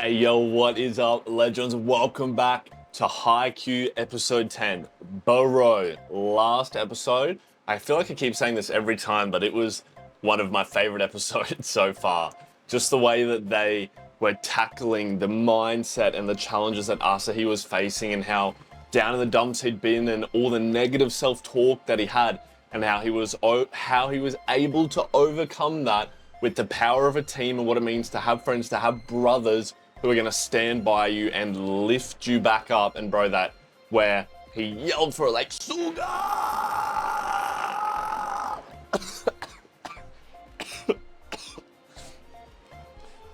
Hey yo, what is up, legends? Welcome back to HAIKYUU episode 10. Bro, last episode, I feel like I keep saying this every time, but it was one of my favorite episodes so far. Just the way that they were tackling the mindset and the challenges that Asahi was facing and how down in the dumps he'd been and all the negative self-talk that he had and how he was able to overcome that with the power of a team and what it means to have friends, to have brothers who are going to stand by you and lift you back up. And bro, that where he yelled for it like Suga.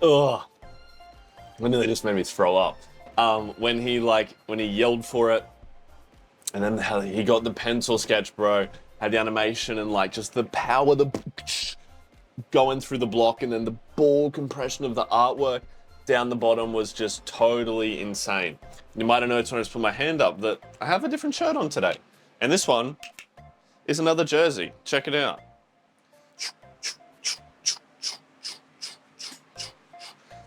Ugh, I nearly just made me throw up. When he yelled for it, and then how he got the pencil sketch, bro, had the animation and like just the power, the going through the block, and then the ball compression of the artwork down the bottom was just totally insane. You might have noticed when I just put my hand up that I have a different shirt on today. And this one is another jersey. Check it out.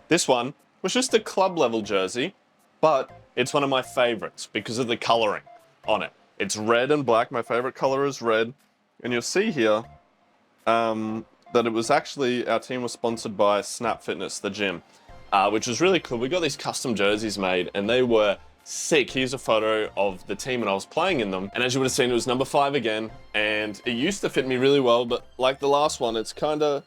This one was just a club level jersey, but it's one of my favorites because of the coloring on it. It's red and black. My favorite color is red. And you'll see here that it was actually, our team was sponsored by Snap Fitness, the gym. Which was really cool. We got these custom jerseys made and they were sick. Here's a photo of the team when I was playing in them. And as you would have seen, it was number 5 again. And it used to fit me really well, but like the last one, it's kind of,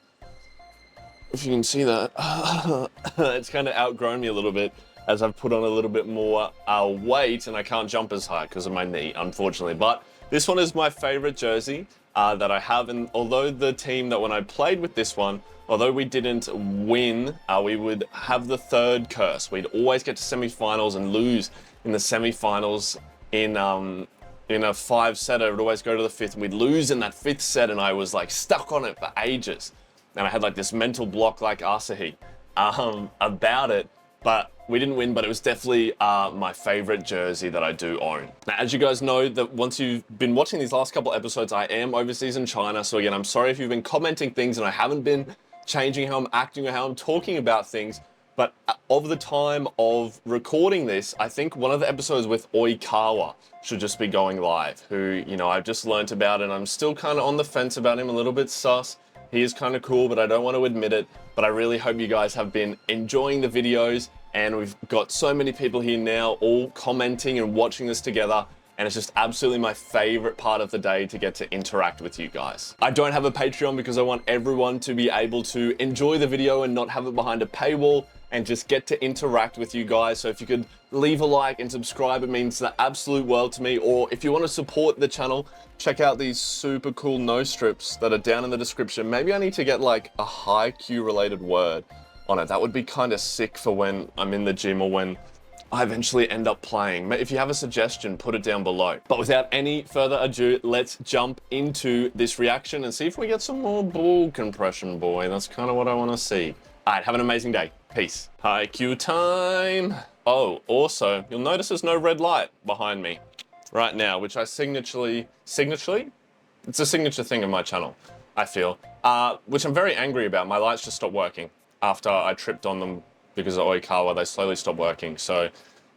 if you can see that, it's kind of outgrown me a little bit as I've put on a little bit more weight and I can't jump as high because of my knee, unfortunately. But this one is my favorite jersey that I have. And although the team that when I played with this one, although we didn't win, we would have the third curse. We'd always get to semifinals and lose in the semifinals in a 5-setter. It would always go to the 5th and we'd lose in that 5th set, and I was like stuck on it for ages. And I had like this mental block like Asahi about it, but we didn't win, but it was definitely my favorite jersey that I do own. Now, as you guys know, that once you've been watching these last couple episodes, I am overseas in China. So again, I'm sorry if you've been commenting things and I haven't been changing how I'm acting or how I'm talking about things. But of the time of recording this, I think one of the episodes with Oikawa should just be going live, who, you know, I've just learnt about and I'm still kind of on the fence about him, a little bit sus. He is kind of cool, but I don't want to admit it. But I really hope you guys have been enjoying the videos, and we've got so many people here now all commenting and watching this together. And it's just absolutely my favorite part of the day to get to interact with you guys. I don't have a Patreon because I want everyone to be able to enjoy the video and not have it behind a paywall and just get to interact with you guys. So if you could leave a like and subscribe, it means the absolute world to me. Or if you want to support the channel, check out these super cool nose strips that are down in the description. Maybe I need to get like a HAIKYUU related word on it. That would be kind of sick for when I'm in the gym or when I eventually end up playing. If you have a suggestion, put it down below. But without any further ado, let's jump into this reaction and see if we get some more ball compression, boy. That's kind of what I want to see. All right, have an amazing day. Peace. HAIKYUU time. Oh, also, you'll notice there's no red light behind me right now, which I signaturely? It's a signature thing of my channel, I feel, which I'm very angry about. My lights just stopped working after I tripped on them because of Oikawa. They slowly stopped working. So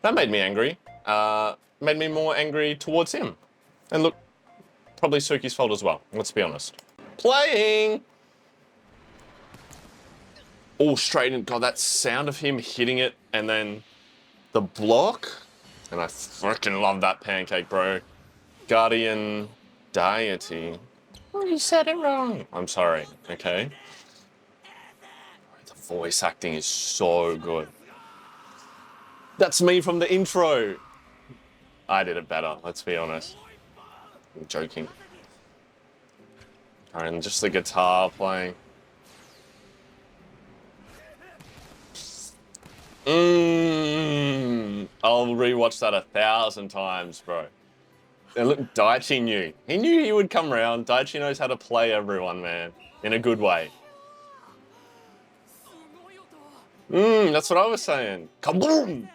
that made me angry. Made me more angry towards him. And look, probably Suki's fault as well. Let's be honest. Playing. Oh, straight in. God, that sound of him hitting it and then the block. And I freaking love that pancake, bro. Guardian deity. Oh, you said it wrong. I'm sorry, okay? The voice acting is so good. That's me from the intro. I did it better, let's be honest. I'm joking. And just the guitar playing. I'll rewatch that 1,000 times, bro. And look, Daichi knew. He knew he would come around. Daichi knows how to play everyone, man. In a good way. That's what I was saying. Kaboom!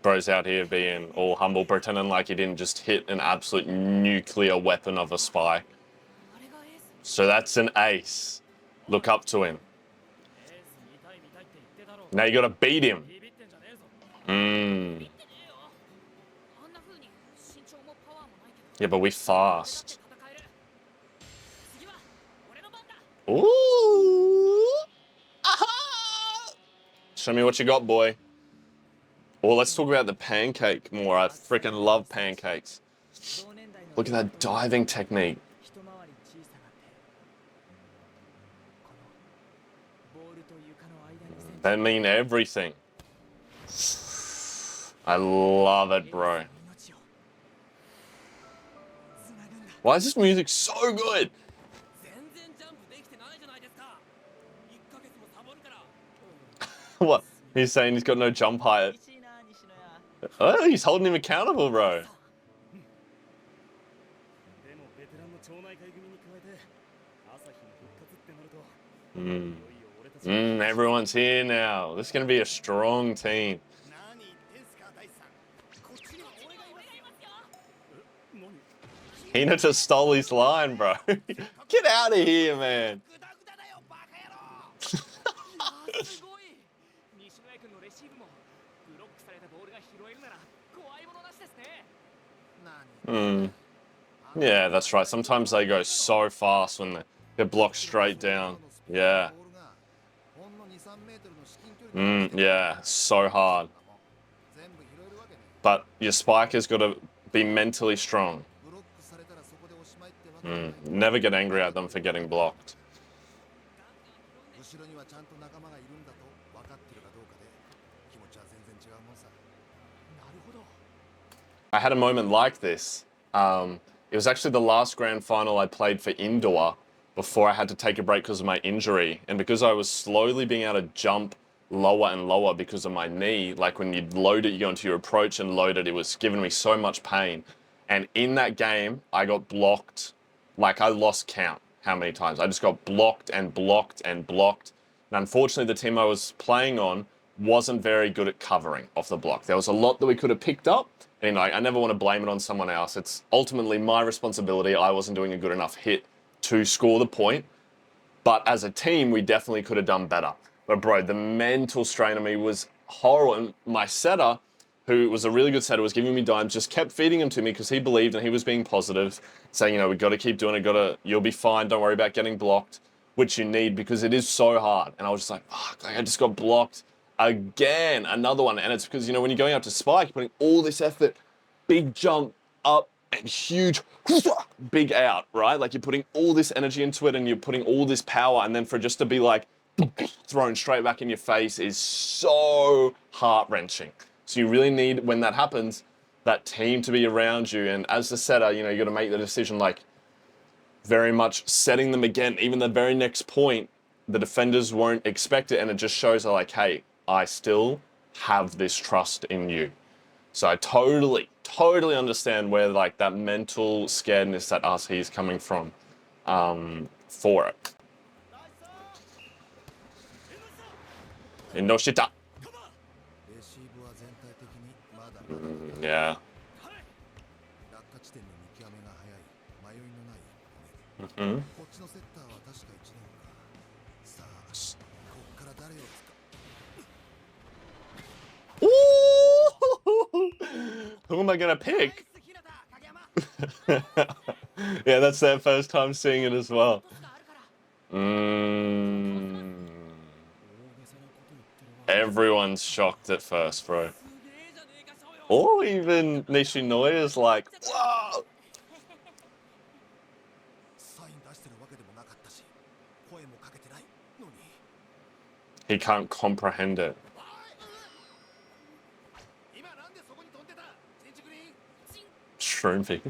Bro's out here being all humble, pretending like he didn't just hit an absolute nuclear weapon of a spike. So that's an ace. Look up to him. Now you gotta beat him. Yeah, but we fast. Ooh. Aha! Show me what you got, boy. Well, let's talk about the pancake more. I freaking love pancakes. Look at that diving technique. They mean everything. I love it, bro. Why is this music so good? What? He's saying he's got no jump height. Oh, he's holding him accountable, bro. Everyone's here now. This is going to be a strong team. Hina just stole his line, bro. Get out of here, man. Yeah, that's right. Sometimes they go so fast when they're blocked straight down. Yeah. Yeah, so hard. But your spike has got to be mentally strong. Never get angry at them for getting blocked. I had a moment like this. It was actually the last grand final I played for indoor before I had to take a break because of my injury. And because I was slowly being able to jump lower and lower because of my knee, like when you load it, you go into your approach and load it, it was giving me so much pain. And in that game, I got blocked. Like I lost count how many times. I just got blocked and blocked and blocked. And unfortunately, the team I was playing on wasn't very good at covering off the block. There was a lot that we could have picked up. And I never want to blame it on someone else. It's ultimately my responsibility. I wasn't doing a good enough hit to score the point. But as a team, we definitely could have done better. But bro, the mental strain on me was horrible. And my setter, who was a really good setter, was giving me dimes, just kept feeding them to me because he believed and he was being positive, saying, you know, we've got to keep doing it, you'll be fine, don't worry about getting blocked, which you need because it is so hard. And I was just like, fuck, I just got blocked again, another one. And it's because, you know, when you're going up to spike, you're putting all this effort, big jump up and huge, big out, right? Like you're putting all this energy into it and you're putting all this power, and then for just to be like thrown straight back in your face is so heart-wrenching. So you really need, when that happens, that team to be around you. And as the setter, you know, you got to make the decision, like very much setting them again. Even the very next point, the defenders won't expect it, and it just shows they're like, hey, I still have this trust in you. So I totally understand where like that mental scaredness that RC is coming from for it. Inoshita. Yeah. Ooh! Who am I gonna pick? Yeah, that's their first time seeing it as well. Everyone's shocked at first, bro. Or even Nishinoya is like, whoa! He can't comprehend it. Shroomfy.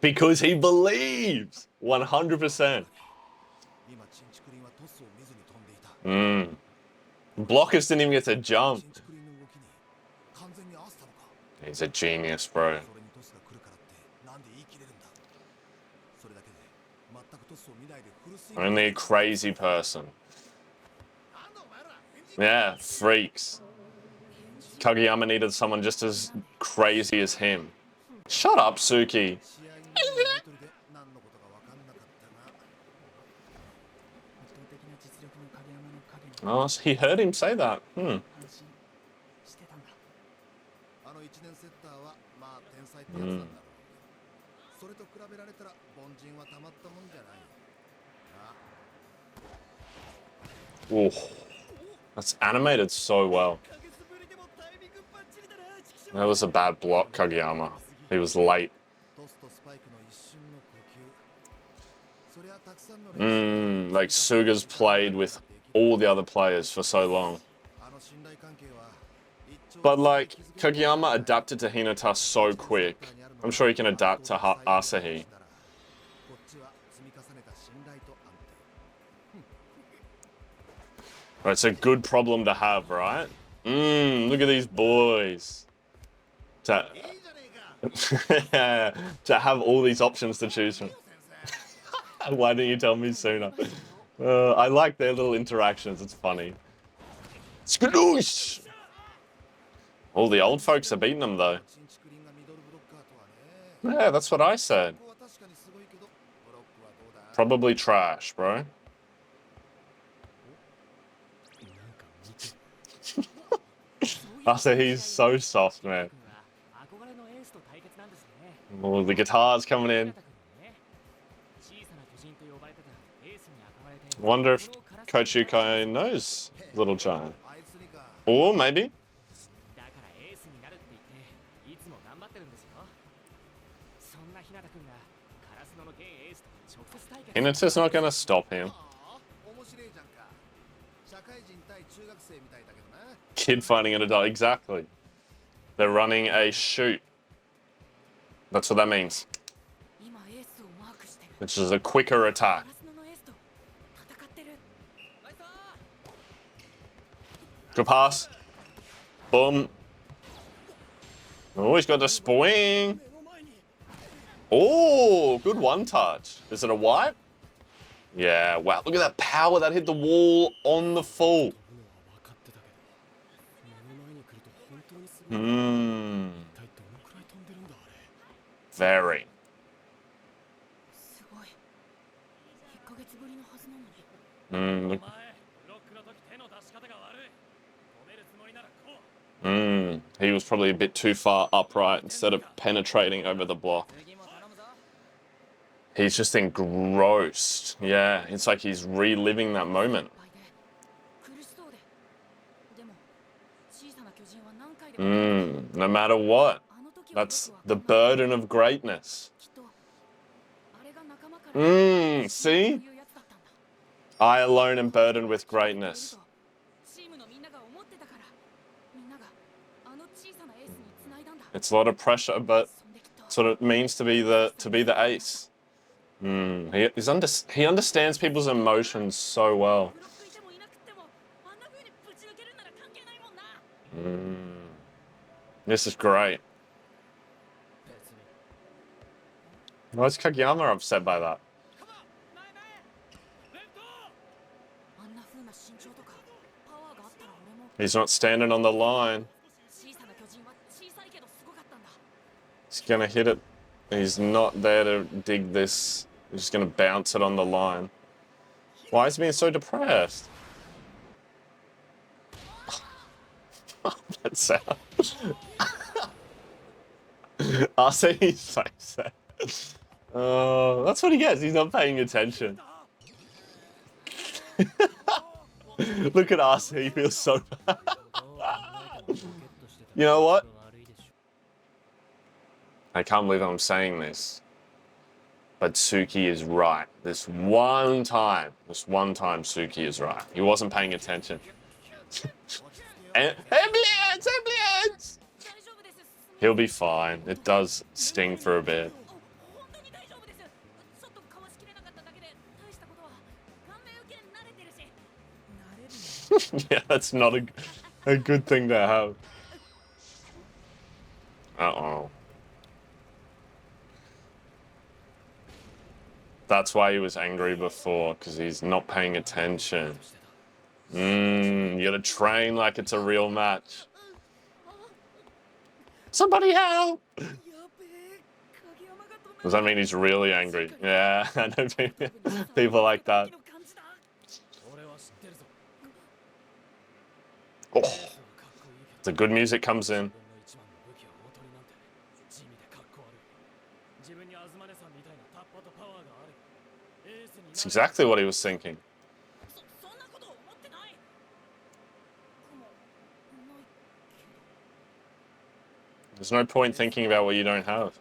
Because he believes 100%. Blockers didn't even get to jump. He's a genius, bro. Only a crazy person. Yeah, freaks. Kageyama needed someone just as crazy as him. Shut up, Suki. Oh, he heard him say that. Ooh, that's animated so well. That was a bad block, Kageyama. He was late. Like Suga's played with all the other players for so long. But like, Kageyama adapted to Hinata so quick. I'm sure he can adapt to Asahi. It's a good problem to have, right? Look at these boys. To have all these options to choose from. Why didn't you tell me sooner? I like their little interactions. It's funny. Skadoosh! All the old folks are beating them, though. Yeah, that's what I said. Probably trash, bro. Also, he's so soft, man. Oh, the guitar's coming in. Wonder if Coach Yukai knows Little Giant. Or maybe. Hinata's not going to stop him. Kid fighting an adult, exactly. They're running a shoot. That's what that means. Which is a quicker attack. Good pass. Boom. Oh, he's got the swing. Oh, good one touch. Is it a wipe? Yeah, wow. Look at that power that hit the wall on the full. Very. He was probably a bit too far upright instead of penetrating over the block. He's just engrossed. Yeah, it's like he's reliving that moment. No matter what. That's the burden of greatness. See? I alone am burdened with greatness. It's a lot of pressure, but it's what it means to be the ace. He understands people's emotions so well. This is great. Why is Kageyama upset by that? He's not standing on the line. He's gonna hit it. He's not there to dig this. He's just gonna bounce it on the line. Why is he being so depressed? That sound. I'll say he's like that. That's what he gets. He's not paying attention. Look at us. He feels so bad. You know what? I can't believe I'm saying this. But Suki is right. This one time Suki is right. He wasn't paying attention. Ambulance! Ambulance! He'll be fine. It does sting for a bit. Yeah, that's not a good thing to have. Uh-oh. That's why he was angry before, because he's not paying attention. You gotta train like it's a real match. Somebody help! Does that mean he's really angry? Yeah, I know people like that. Oh, the good music comes in. It's exactly what he was thinking. There's no point thinking about what you don't have.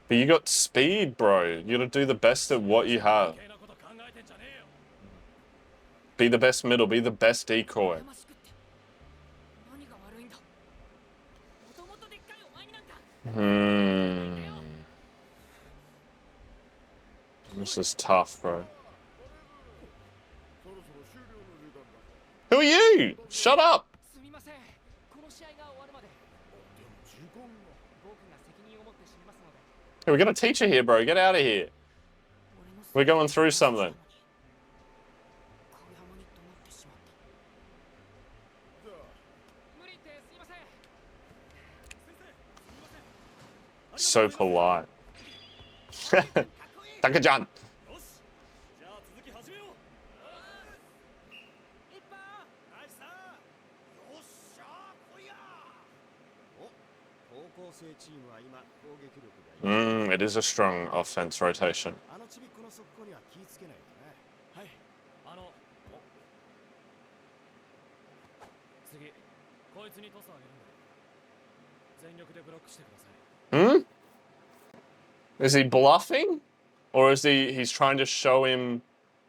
But you got speed, bro. You gotta do the best at what you have. Be the best middle, be the best decoy. This is tough, bro. Who are you? Shut up! Hey, we got a teacher here, bro. Get out of here. We're going through something. So polite. Taka-chan. It is a strong offense rotation. Is he bluffing? Or is he's trying to show him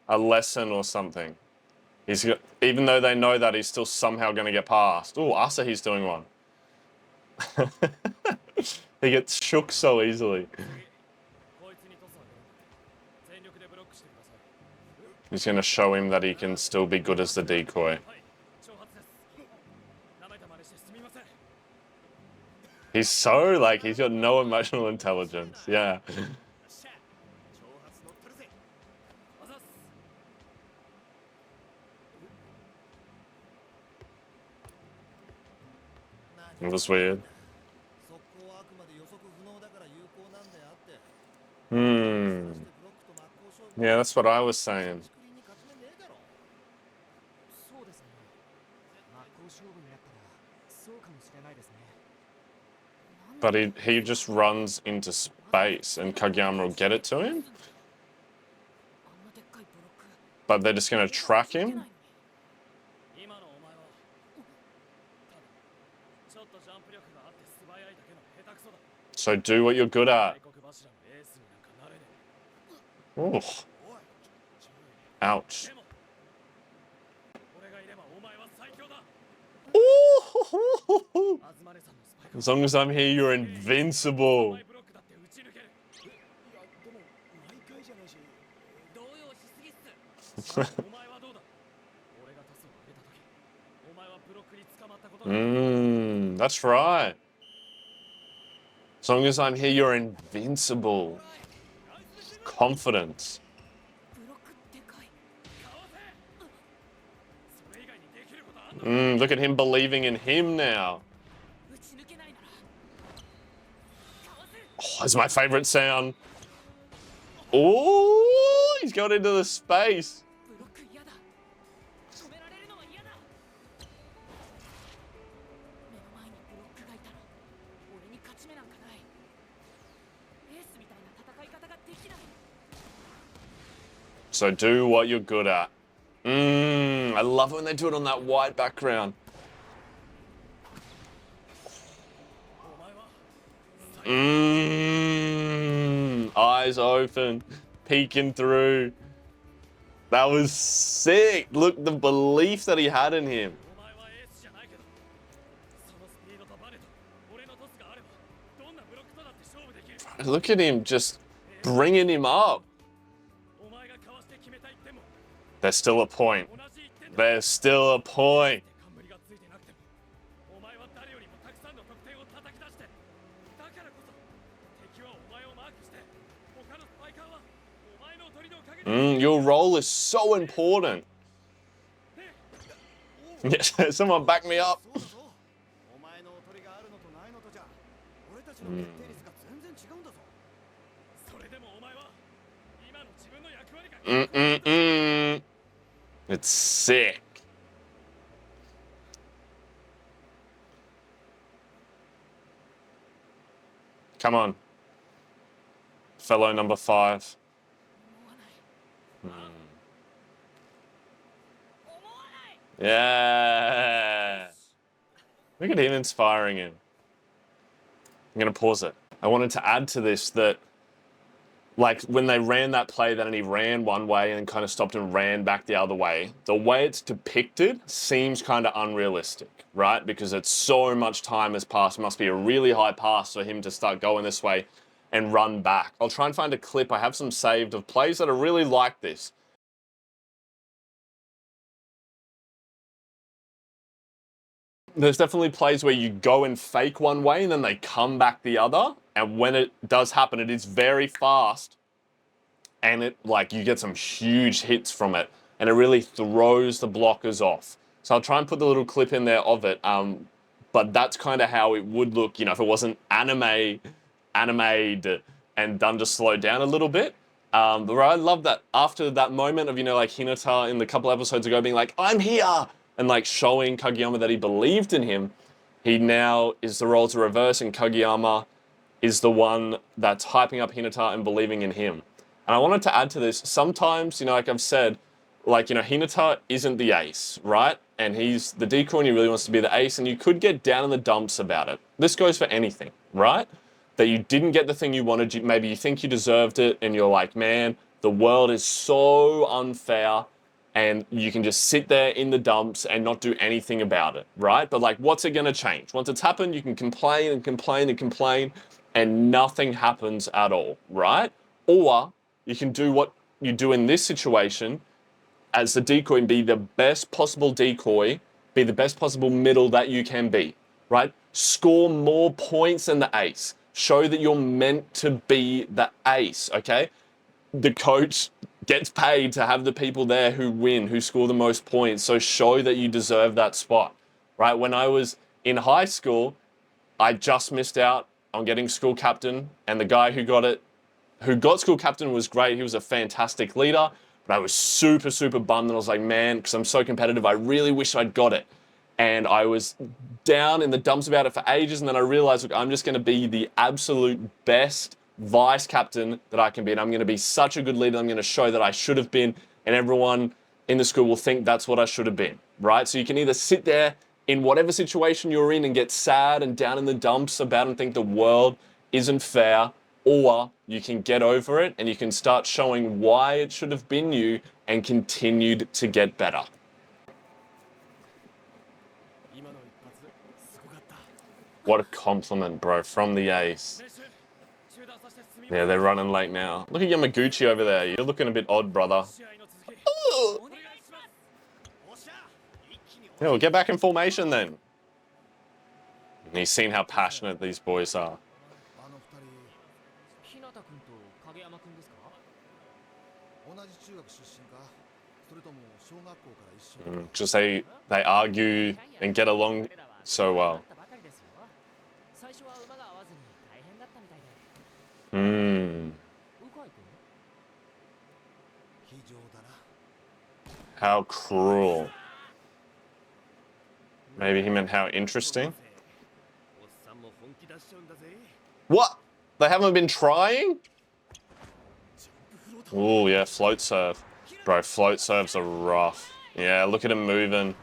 a lesson or something? Even though they know that, he's still somehow going to get past. Oh, Asahi's doing one. He gets shook so easily. He's going to show him that he can still be good as the decoy. He's so, like, he's got no emotional intelligence. Yeah. It was weird. Yeah, that's what I was saying. But he just runs into space and Kageyama will get it to him? But they're just going to track him? So do what you're good at. Ooh. Ouch. Ooh. As long as I'm here, you're invincible. That's right. As long as I'm here, you're invincible. Confidence. Look at him believing in him now. Oh, that's my favorite sound. Oh, he's got into the space. So do what you're good at. I love it when they do it on that white background. Eyes open, peeking through. That was sick. Look, the belief that he had in him. Look at him just bringing him up. There's still a point. There's still a point. Your role is so important. Yes, someone back me up. It's sick. Come on. Fellow number 5. Yeah. Look at him inspiring him. I'm going to pause it. I wanted to add to this that, like, when they ran that play, then he ran one way and kind of stopped and ran back the other way, the way it's depicted seems kind of unrealistic, right? Because it's so much time has passed. It must be a really high pass for him to start going this way and run back. I'll try and find a clip. I have some saved of plays that are really like this. There's definitely plays where you go and fake one way and then they come back the other. And when it does happen, it is very fast. And it, like, you get some huge hits from it. And it really throws the blockers off. So I'll try and put the little clip in there of it. But that's kind of how it would look, you know, if it wasn't animated and done to slow down a little bit. But I love that after that moment of, you know, like Hinata in the couple episodes ago being like, I'm here, and like showing Kageyama that he believed in him, he now is the roles are reversed and Kageyama is the one that's hyping up Hinata and believing in him. And I wanted to add to this, sometimes, you know, like I've said, like, you know, Hinata isn't the ace, right? And he's the decoy and he really wants to be the ace, and you could get down in the dumps about it. This goes for anything, right? That you didn't get the thing you wanted, maybe you think you deserved it, and you're like, man, the world is so unfair, and you can just sit there in the dumps and not do anything about it, right? But like, what's it gonna change? Once it's happened, you can complain and complain and complain, and nothing happens at all, right? Or you can do what you do in this situation as the decoy and be the best possible decoy, be the best possible middle that you can be, right? Score more points than the ace. Show that you're meant to be the ace, okay? The coach gets paid to have the people there who win, who score the most points, so show that you deserve that spot, right? When I was in high school, I just missed out on getting school captain, and the guy who got school captain was great. He was a fantastic leader, but I was super, super bummed. And I was like, man, because I'm so competitive, I really wish I'd got it. And I was down in the dumps about it for ages. And then I realized, look, I'm just going to be the absolute best vice captain that I can be. And I'm going to be such a good leader. I'm going to show that I should have been. And everyone in the school will think that's what I should have been, right? So you can either sit there in whatever situation you're in and get sad and down in the dumps about it and think the world isn't fair, or you can get over it and you can start showing why it should have been you and continued to get better. What a compliment, bro, from the ace. Yeah, they're running late now. Look at Yamaguchi over there. You're looking a bit odd, brother. Ooh. Yeah, well, get back in formation then. And he's seen how passionate these boys are. Just they argue and get along so well. How cruel. Maybe he meant how interesting. What? They haven't been trying? Oh, yeah, float serve. Bro, float serves are rough. Yeah, look at him moving.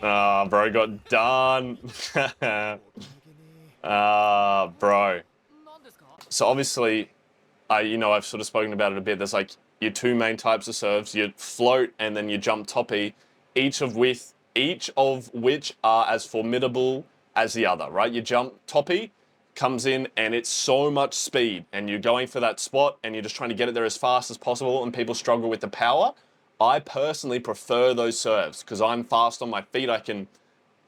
Ah, bro got done. Bro. So obviously, I've sort of spoken about it a bit. There's like your two main types of serves, your float and then your jump toppy, each of which are as formidable as the other, right? Your jump toppy comes in and it's so much speed and you're going for that spot and you're just trying to get it there as fast as possible and people struggle with the power. I personally prefer those serves because I'm fast on my feet. I can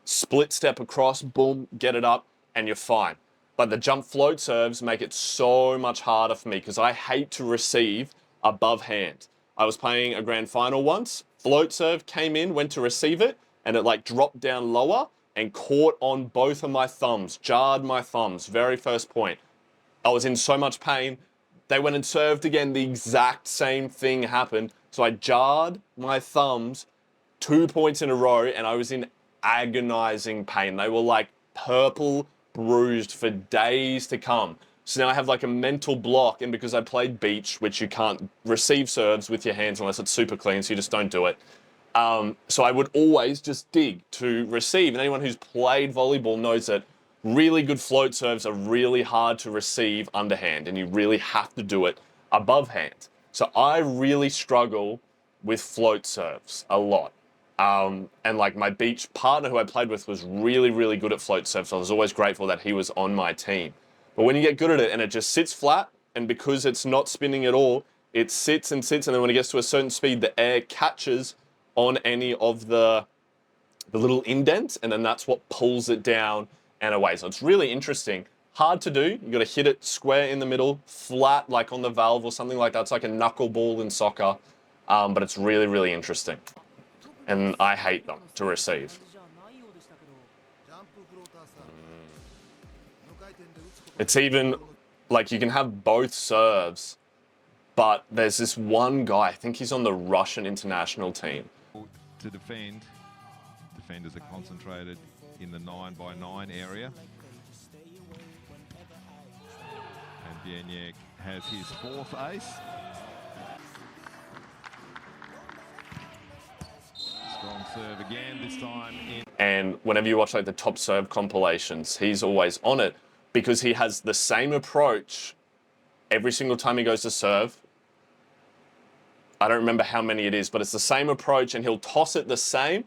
split step across, boom, get it up, and you're fine. But the jump float serves make it so much harder for me because I hate to receive above hand. I was playing a grand final once float serve came in, went to receive it, and it like dropped down lower and caught on both of my thumbs, jarred my thumbs, very first point. I was in so much pain. They went and served again, the exact same thing happened. So I jarred my thumbs 2 points in a row and I was in agonizing pain. They were like purple, bruised for days to come. So now I have like a mental block, and because I played beach, which you can't receive serves with your hands unless it's super clean, so you just don't do it. So I would always just dig to receive. And anyone who's played volleyball knows that really good float serves are really hard to receive underhand, and you really have to do it above hand. So I really struggle with float serves a lot. And like my beach partner who I played with was really, really good at float serves. So I was always grateful that he was on my team. But when you get good at it and it just sits flat, and because it's not spinning at all, it sits and sits, and then when it gets to a certain speed, the air catches on any of the little indents, and then that's what pulls it down and away. So it's really interesting. Hard to do. You got to hit it square in the middle, flat like on the valve or something like that. It's like a knuckleball in soccer, but it's really, really interesting. And I hate them to receive. It's even like you can have both serves, but there's this one guy, I think he's on the Russian international team. To defend, defenders are concentrated in the 9x9 area. And Bieniek has his fourth ace. Strong serve again, this time in. And whenever you watch like the top serve compilations, he's always on it because he has the same approach every single time he goes to serve. I don't remember how many it is, but it's the same approach, and he'll toss it the same,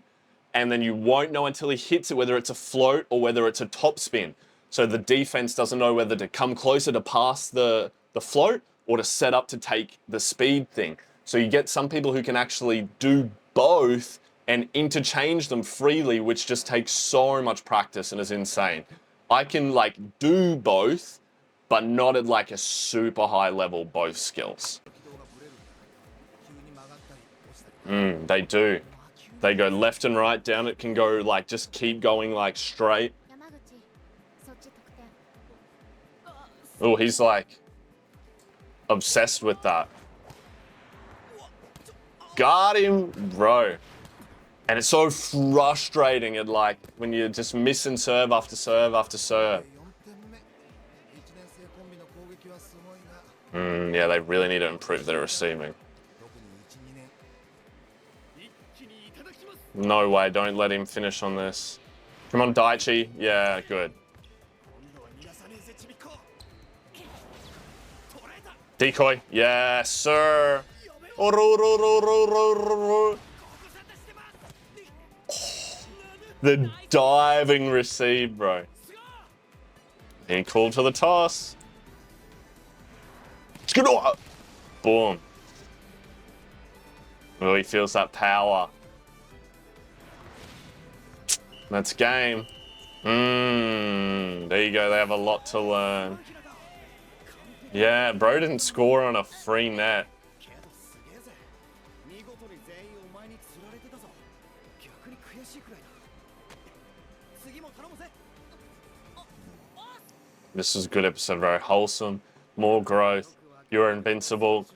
and then you won't know until he hits it whether it's a float or whether it's a top spin. So the defense doesn't know whether to come closer to pass the float or to set up to take the speed thing. So you get some people who can actually do both and interchange them freely, which just takes so much practice and is insane. I can like do both, but not at like a super high level, both skills. They do. They go left and right down. It can go like, just keep going like straight. Oh, he's like obsessed with that. Got him, bro. And it's so frustrating at like when you're just missing serve after serve after serve. Yeah, they really need to improve their receiving. No way, don't let him finish on this. Come on, Daichi. Yeah, good. Decoy. Yes, sir. The diving receive, bro. He called for the toss. Boom. Oh, he feels that power. That's game. There you go. They have a lot to learn. Yeah, bro didn't score on a free net. This is a good episode, very wholesome. More growth. You're invincible.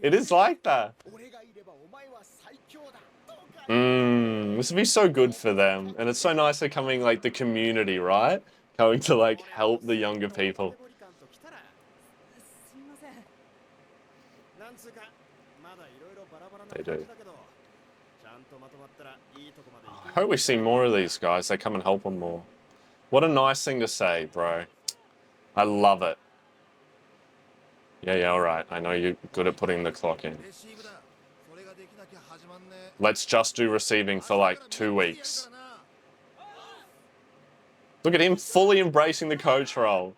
It is like that. This would be so good for them. And it's so nice they're coming, like, the community, right? Coming to, like, help the younger people. They do. I hope we see more of these guys. They come and help them more. What a nice thing to say, bro. I love it. Yeah, all right. I know you're good at putting the clock in. Let's just do receiving for like 2 weeks. Look at him fully embracing the coach role.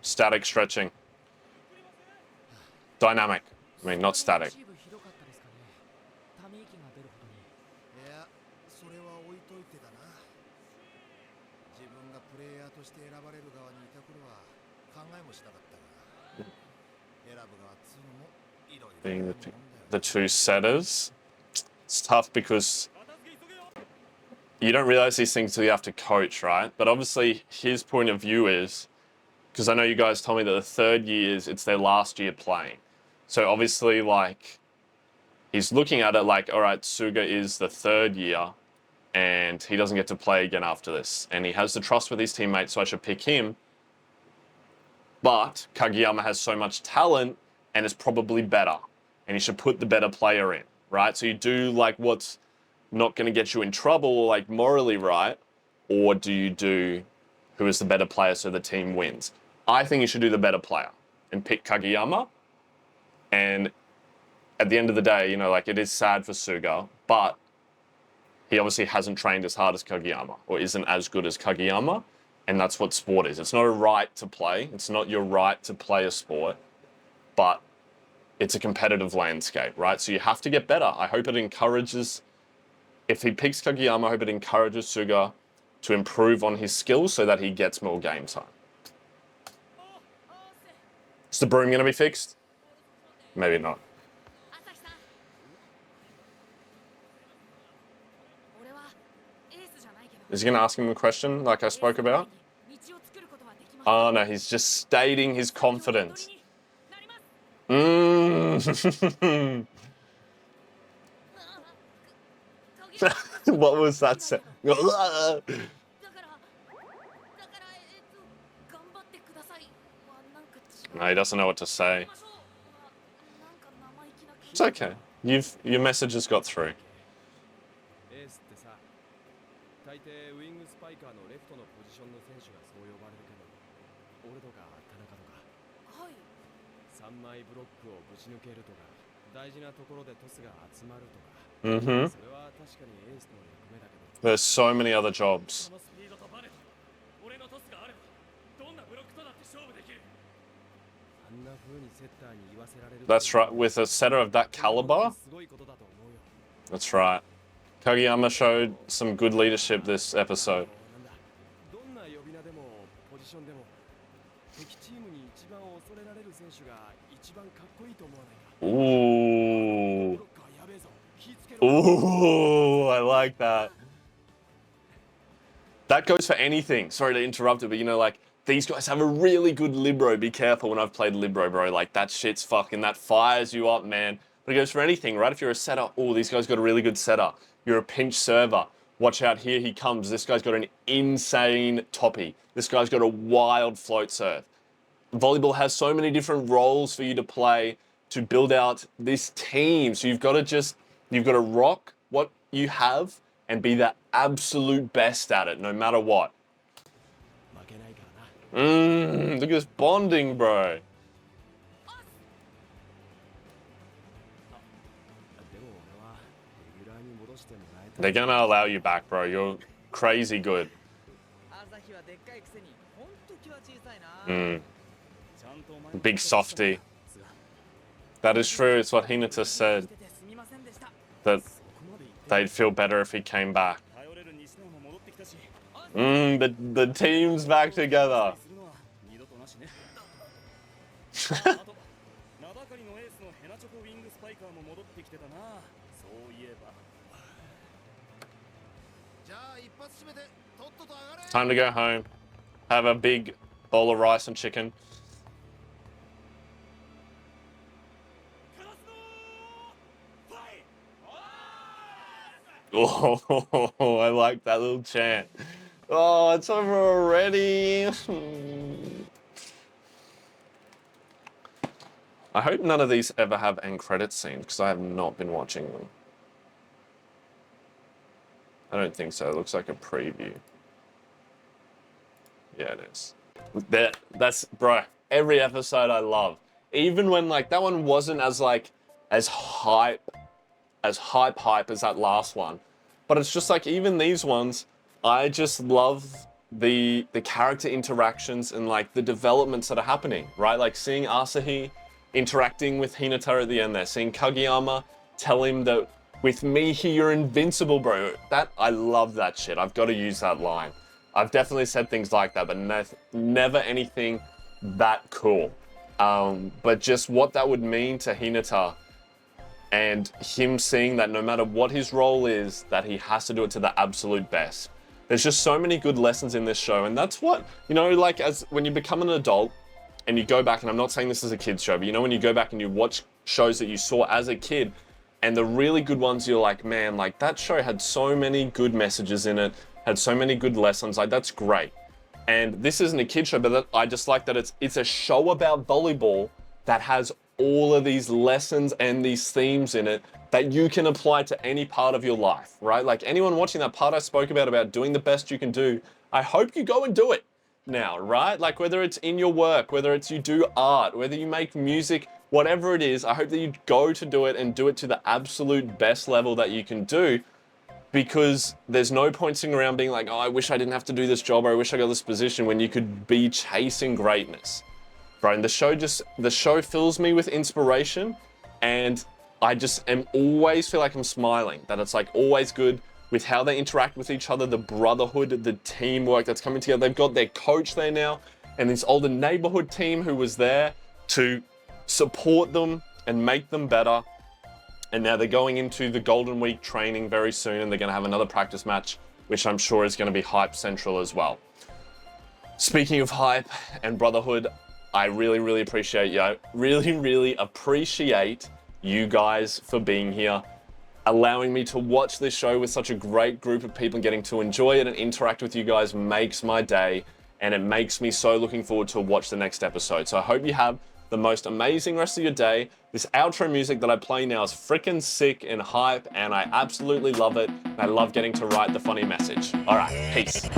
Static stretching. Dynamic. I mean, not static. Being the two setters, it's tough because you don't realize these things until you have to coach, right? But obviously his point of view is, because I know you guys told me that the third years, it's their last year playing. So obviously, like, he's looking at it like, all right, Suga is the third year and he doesn't get to play again after this. And he has the trust with his teammates, so I should pick him. But Kageyama has so much talent and is probably better. And you should put the better player in, right? So you do like what's not going to get you in trouble, like morally right, or do you do who is the better player so the team wins? I think you should do the better player and pick Kageyama. And at the end of the day, you know, like it is sad for Suga, but he obviously hasn't trained as hard as Kageyama or isn't as good as Kageyama. And that's what sport is. It's not a right to play. It's not your right to play a sport, but it's a competitive landscape, right? So you have to get better. I hope it encourages, if he picks Kageyama, I hope it encourages Suga to improve on his skills so that he gets more game time. Is the broom going to be fixed? Maybe not. Is he going to ask him a question like I spoke about? Oh no, he's just stating his confidence. What was that say? No, he doesn't know what to say. It's okay. Your message has got through. Mm-hmm. There's so many other jobs. That's right, with a setter of that caliber. That's right. Kageyama showed some good leadership this episode. Ooh. Ooh, I like that. That goes for anything. Sorry to interrupt it, but you know, like, these guys have a really good libero. Be careful when I've played libero, bro. Like, that shit's fucking, that fires you up, man. But it goes for anything, right? If you're a setter, oh, these guys got a really good setter. You're a pinch server. Watch out, here he comes. This guy's got an insane toppy. This guy's got a wild float serve. Volleyball has so many different roles for you to play to build out this team. So you've got to rock what you have and be the absolute best at it, no matter what. Look at this bonding, bro. They're gonna allow you back, bro. You're crazy good. Big softy. That is true. It's what Hinata said. That they'd feel better if he came back. The team's back together. Time to go home. Have a big bowl of rice and chicken. Oh, I like that little chant. Oh, it's over already. I hope none of these ever have end credit scenes because I have not been watching them. I don't think so. It looks like a preview. Yeah, it is. That's, bro, every episode I love. Even when, like, that one wasn't as hype as that last one. But it's just like, even these ones, I just love the character interactions and like the developments that are happening, right? Like seeing Asahi interacting with Hinata at the end there, seeing Kageyama tell him that with me here you're invincible, bro. I love that shit. I've got to use that line. I've definitely said things like that, but never anything that cool. But just what that would mean to Hinata, and him seeing that no matter what his role is, that he has to do it to the absolute best. There's just so many good lessons in this show, and that's what, you know, like when you become an adult and you go back, and I'm not saying this is a kid's show, but you know when you go back and you watch shows that you saw as a kid, and the really good ones, you're like, man, like that show had so many good messages in it, had so many good lessons, like that's great. And this isn't a kid show, but I just like that it's a show about volleyball that has all of these lessons and these themes in it that you can apply to any part of your life, right? Like anyone watching that part I spoke about doing the best you can do, I hope you go and do it now, right? Like whether it's in your work, whether it's you do art, whether you make music, whatever it is, I hope that you go to do it and do it to the absolute best level that you can do, because there's no point sitting around being like, oh, I wish I didn't have to do this job, or I wish I got this position, when you could be chasing greatness. Right, and the show fills me with inspiration, and I just am always feel like I'm smiling, that it's like always good with how they interact with each other, the brotherhood, the teamwork that's coming together. They've got their coach there now, and this older neighborhood team who was there to support them and make them better. And now they're going into the Golden Week training very soon, and they're going to have another practice match, which I'm sure is going to be hype central as well. Speaking of hype and brotherhood, I really, really appreciate you. I really appreciate you guys for being here, allowing me to watch this show with such a great group of people and getting to enjoy it and interact with you guys makes my day, and it makes me so looking forward to watch the next episode. So I hope you have the most amazing rest of your day. This outro music that I play now is freaking sick and hype, and I absolutely love it. And I love getting to write the funny message. All right, peace.